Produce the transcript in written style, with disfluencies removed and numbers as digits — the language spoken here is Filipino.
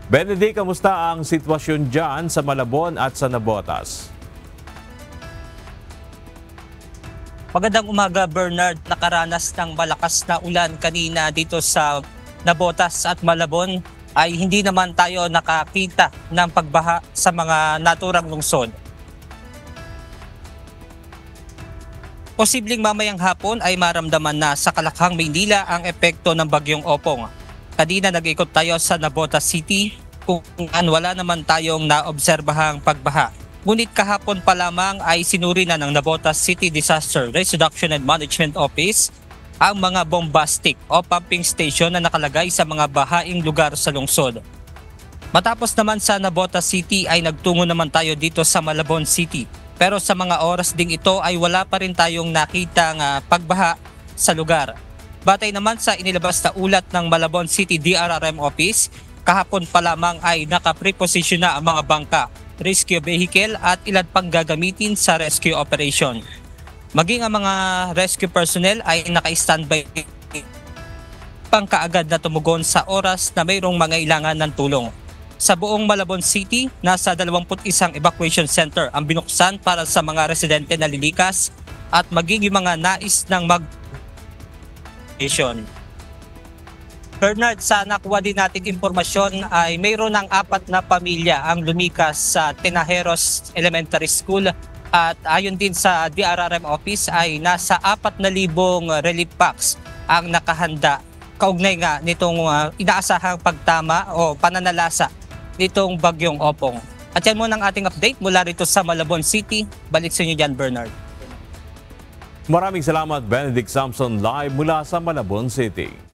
Benedict, kamusta ang sitwasyon dyan sa Malabon at sa Navotas? Magandang umaga, Bernard. Nakaranas ng malakas na ulan kanina dito sa Navotas at Malabon ay hindi naman tayo nakakita ng pagbaha sa mga naturang lungsod. Posibleng mamayang hapon ay maramdaman na sa Kalakhang, Maynila ang epekto ng bagyong Opong. Kanina nag-ikot tayo sa Navotas City kung wala naman tayong naobserbahang pagbaha. Ngunit kahapon pa lamang ay sinuri na ng Navotas City Disaster Risk Reduction and Management Office ang mga bombastic o pumping station na nakalagay sa mga bahaing lugar sa lungsod. Matapos naman sa Navotas City ay nagtungo naman tayo dito sa Malabon City. Pero sa mga oras ding ito ay wala pa rin tayong nakitang pagbaha sa lugar. Batay naman sa inilabas na ulat ng Malabon City DRRM Office, kahapon pa lamang ay nakapreposition na ang mga bangka, rescue vehicle at ilan pang gagamitin sa rescue operation. Maging ang mga rescue personnel ay naka-standby pangkaagad na tumugon sa oras na mayroong mangailangan ng tulong. Sa buong Malabon City, nasa 21 evacuation center ang binuksan para sa mga residente na lilikas at maging yung mga nais ng Bernard, sa nakuha din natin impormasyon ay mayroon ng 4 na pamilya ang lumikas sa Tinajeros Elementary School at ayon din sa DRRM Office ay nasa 4,000 relief packs ang nakahanda kaugnay nga nitong inaasahang pagtama o pananalasa nitong bagyong Opong. At yan muna ang ating update mula rito sa Malabon City. Balik sa inyo dyan, Bernard. Maraming salamat, Benedict Samson, live mula sa Malabon City.